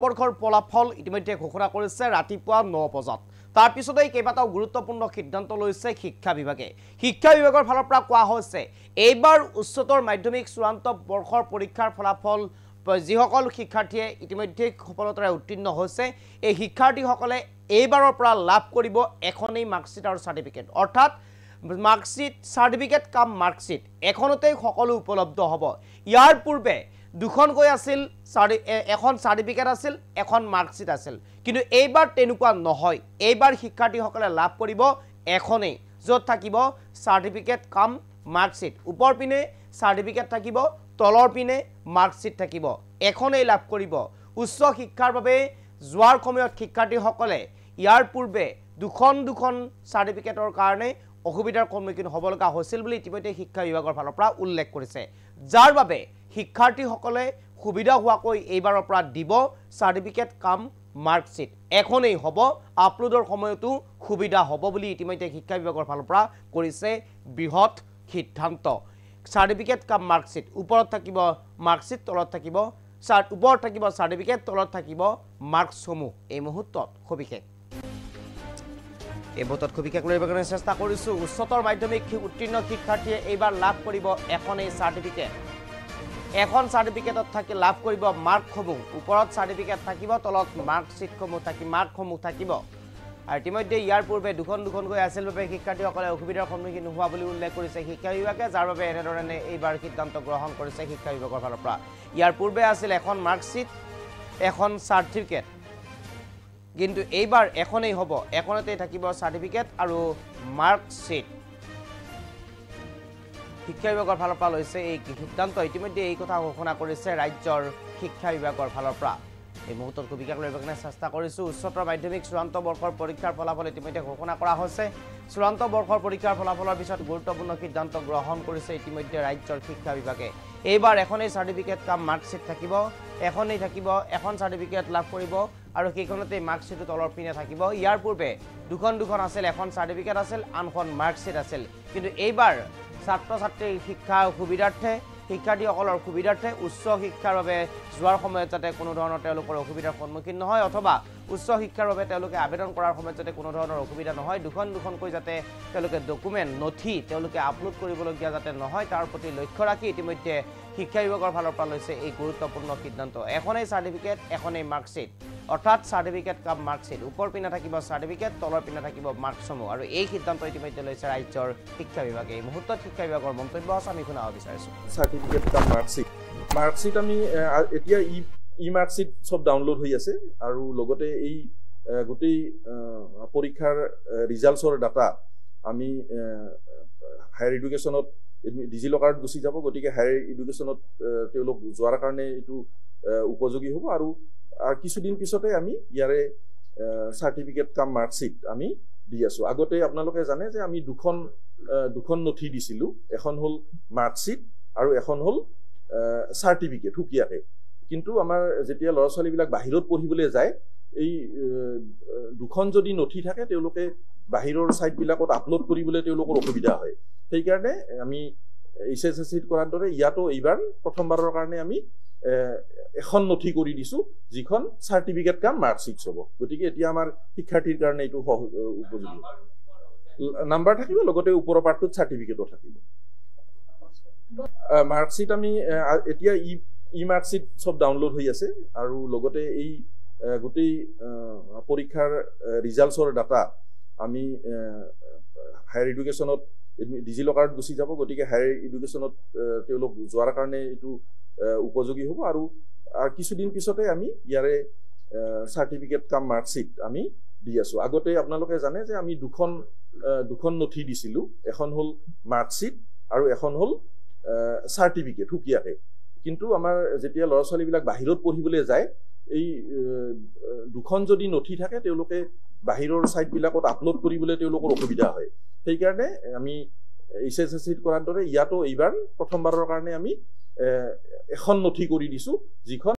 পৰীক্ষাৰ ফলাফল ইতিমধ্যে ঘোষণা কৰিছে ৰাতিপুৱা 9 বজাত। তাৰ পিছতেই কেইবাটাও গুৰুত্বপূৰ্ণ সিদ্ধান্ত লৈছে শিক্ষা বিভাগে। শিক্ষা বিভাগৰ ফালৰ পৰা কোৱা হৈছে এইবাৰ উচ্চতৰ মাধ্যমিক চূড়ান্ত বৰ্ষৰ পৰীক্ষাৰ ফলাফল যিসকল শিক্ষাৰ্থীয়ে ইতিমধ্যে সফলতাৰে উত্তীৰ্ণ হৈছে এই শিক্ষাৰ্থীসকলে এইবাৰৰ পৰা লাভ কৰিব এখনেই মাৰ্কশ্বিট আৰু চাৰ্টিফিকেট, অৰ্থাৎ মাৰ্কশ্বিট চাৰ্টিফিকেট কাম মাৰ্কশ্বিট এখনতেই সকলো উপলব্ধ হ'ব। ইয়াৰ পূৰ্বে দুখনকৈ আছিল, এখন চাৰ্টিফিকেট আছিল, এখন মাৰ্কশ্বিট আছিল, কিন্তু এইবাৰ তেনেকুৱা নহয়। এইবাৰ শিক্ষাৰ্থীসকলে লাভ কৰিব এখনেই, য'ত থাকিব চাৰ্টিফিকেট কাম মাৰ্কশ্বিট। ওপৰ পিনে চাৰ্টিফিকেট থাকিব, তলৰ পিনে মাৰ্কশ্বিট থাকিব, এখনেই লাভ কৰিব। উচ্চ শিক্ষাৰ বাবে যোৱাৰ সময়ত শিক্ষাৰ্থীসকলে ইয়াৰ পূৰ্বে দুখন চাৰ্টিফিকেটৰ কাৰণে অসুবিধাৰ সন্মুখীন হ'ব লগা হৈছিল বুলি ইতিমধ্যে শিক্ষা বিভাগৰ ফালৰ পৰা উল্লেখ কৰিছে, যাৰ বাবে শিক্ষাৰ্থীসকলে সুবিধা হোৱাকৈ এইবাৰৰ পৰা দিব চাৰ্টিফিকেট কাম মাৰ্কশ্বিট এখনেই হ'ব। আপলোডৰ সময়তো সুবিধা হ'ব বুলি ইতিমধ্যে শিক্ষা বিভাগৰ ফালৰ পৰা কৰিছে বৃহৎ সিদ্ধান্ত। চাৰ্টিফিকেট কাম মাৰ্কশ্বিট, ওপৰত থাকিব মাৰ্কশ্বিট, তলত থাকিব ওপৰত থাকিব চাৰ্টিফিকেট, তলত থাকিব মাৰ্কছসমূহ। এই মুহূৰ্তত সবিশেষ এই মুহূৰ্তত সবিশেষ লৈ কাৰণে চেষ্টা কৰিছোঁ। উচ্চতৰ মাধ্যমিক উত্তীৰ্ণ শিক্ষাৰ্থীয়ে এইবাৰ লাভ কৰিব এখনেই চাৰ্টিফিকেট। এখন চাৰ্টিফিকেটত থাকি লাভ কৰিব মাৰ্কসমূহ, ওপৰত চাৰ্টিফিকেট থাকিব, তলত মাৰ্কশ্বিটসমূহ মাৰ্কসমূহ থাকিব। আৰু ইতিমধ্যে ইয়াৰ পূৰ্বে দুখনকৈ আছিল বাবে শিক্ষাৰ্থীসকলে অসুবিধাৰ সন্মুখীন হোৱা বুলি উল্লেখ কৰিছে শিক্ষা বিভাগে, যাৰ বাবে এনেধৰণে এইবাৰ সিদ্ধান্ত গ্ৰহণ কৰিছে শিক্ষা বিভাগৰ ফালৰ পৰা। ইয়াৰ পূৰ্বে আছিল এখন মাৰ্কশ্বিট, এখন চাৰ্টিফিকেট, কিন্তু এইবাৰ এখনেই হ'ব, এখনতেই থাকিব চাৰ্টিফিকেট আৰু মাৰ্কশ্বিট। শিক্ষা বিভাগৰ ফালৰ পৰা লৈছে এই সিদ্ধান্ত। ইতিমধ্যে এই কথা ঘোষণা কৰিছে ৰাজ্যৰ শিক্ষা বিভাগৰ ফালৰ পৰা। এই মুহূৰ্তত সবিশেষ লৈ কাৰণে চেষ্টা কৰিছোঁ। উচ্চতৰ মাধ্যমিক চূড়ান্ত বৰ্ষৰ পৰীক্ষাৰ ফলাফল ইতিমধ্যে ঘোষণা কৰা হৈছে। চূড়ান্ত বৰ্ষৰ পৰীক্ষাৰ ফলাফলৰ পিছত গুৰুত্বপূৰ্ণ সিদ্ধান্ত গ্ৰহণ কৰিছে ইতিমধ্যে ৰাজ্যৰ শিক্ষা বিভাগে। এইবাৰ এখনেই চাৰ্টিফিকেট কাম মাৰ্কশ্বিট থাকিব, এখনেই থাকিব, এখন চাৰ্টিফিকেট লাভ কৰিব আৰু সেইখনতেই মাৰ্কশ্বিটটো তলৰ পিনে থাকিব। ইয়াৰ পূৰ্বে দুখন আছিল, এখন চাৰ্টিফিকেট আছিল, আনখন মাৰ্কশ্বিট আছিল, কিন্তু এইবাৰ ছাত্ৰ ছাত্ৰীৰ শিক্ষা সুবিধাৰ্থে, শিক্ষাৰ্থীসকলৰ সুবিধাৰ্থে উচ্চ শিক্ষাৰ বাবে যোৱাৰ সময়ত যাতে কোনো ধৰণৰ তেওঁলোকৰ অসুবিধাৰ সন্মুখীন নহয়, অথবা উচ্চ শিক্ষাৰ বাবে তেওঁলোকে আবেদন কৰাৰ সময়ত যাতে কোনো ধৰণৰ অসুবিধা নহয়, দুখনকৈ যাতে তেওঁলোকে ডকুমেণ্ট নথি তেওঁলোকে আপলোড কৰিবলগীয়া যাতে নহয়, তাৰ প্ৰতি লক্ষ্য ৰাখি ইতিমধ্যে শিক্ষা বিভাগৰ ফালৰ পৰা লৈছে এই গুৰুত্বপূৰ্ণ সিদ্ধান্ত। এখনেই চাৰ্টিফিকেট, এখনেই মাৰ্কশ্বিট, অৰ্থাৎ চাৰ্টিফিকেট কাম মাৰ্কশ্বিট, ওপৰ পিনে থাকিব চাৰ্টিফিকেট, তলৰ পিনে থাকিব মাৰ্কছসমূহ। আৰু এই সিদ্ধান্ত ইতিমধ্যে লৈছে ৰাজ্যৰ শিক্ষা বিভাগে। এই মুহূৰ্তত শিক্ষা বিভাগৰ মন্তব্য আছে, আমি শুনাব বিচাৰিছোঁ। চাৰ্টিফিকেট কাম মাৰ্কশ্বিট আমি এতিয়া ই মাৰ্কশ্বিট চব ডাউনলোড হৈ আছে, আৰু লগতে এই গোটেই পৰীক্ষাৰ ৰিজাল্টছৰ ডাটা আমি হায়াৰ এডুকেশ্যনত ডিজিলকাৰত গুচি যাব। গতিকে হায়াৰ এডুকেশ্যনত তেওঁলোক যোৱাৰ কাৰণে এইটো উপযোগী হ'ব, আৰু কিছুদিন পিছতে আমি ইয়াৰে চাৰ্টিফিকেট কাম মাৰ্কশ্বিট আমি দি আছোঁ। আগতে আপোনালোকে জানে যে আমি দুখন নথি দিছিলোঁ, এখন হ'ল মাৰ্কশ্বিট আৰু এখন হ'ল চাৰ্টিফিকেট সুকীয়াকৈ। কিন্তু আমাৰ যেতিয়া ল'ৰা ছোৱালীবিলাক বাহিৰত পঢ়িবলৈ যায়, এই দুখন যদি নথি থাকে তেওঁলোকে বাহিৰৰ ছাইটবিলাকত আপলোড কৰিবলৈ তেওঁলোকৰ অসুবিধা হয়। সেইকাৰণে আমি HSSC কৰাৰ দৰে ইয়াতো এইবাৰ প্ৰথমবাৰৰ কাৰণে আমি এখন নথি কৰি দিছোঁ, যিখন চাৰ্টিফিকেট কাম মাৰ্কশ্বিট হ'ব। গতিকে এতিয়া আমাৰ শিক্ষাৰ্থীৰ কাৰণে এইটো উপযোগী। নাম্বাৰ থাকিব, লগতে ওপৰৰ পাৰ্টটোত চাৰ্টিফিকেটো থাকিব। মাৰ্কশ্বিট আমি এতিয়া ই মাৰ্কশ্বিট চব ডাউনলোড হৈ আছে, আৰু লগতে এই গোটেই পৰীক্ষাৰ ৰিজাল্টছৰ ডাটা আমি হায়াৰ এডুকেশ্যনত ডিজিলকাৰত গুচি যাব। গতিকে হায়াৰ এডুকেশ্যনত তেওঁলোক যোৱাৰ কাৰণে এইটো উপযোগী হ'ব, আৰু কিছুদিন পিছতে আমি ইয়াৰে চাৰ্টিফিকেট কাম মাৰ্কশ্বিট আমি দি আছোঁ। আগতে আপোনালোকে জানে যে আমি দুখন নথি দিছিলোঁ, এখন হ'ল মাৰ্কশ্বিট আৰু এখন হ'ল চাৰ্টিফিকেট সুকীয়াকৈ। কিন্তু আমাৰ যেতিয়া ল'ৰা ছোৱালীবিলাক বাহিৰত পঢ়িবলৈ যায়, এই দুখন যদি নথি থাকে তেওঁলোকে বাহিৰৰ ছাইটবিলাকত আপলোড কৰিবলৈ তেওঁলোকৰ অসুবিধা হয়। সেইকাৰণে আমি HSSC কৰাৰ দৰে ইয়াতো এইবাৰ প্ৰথমবাৰৰ কাৰণে আমি এখন নথি কৰি দিছোঁ, যিখন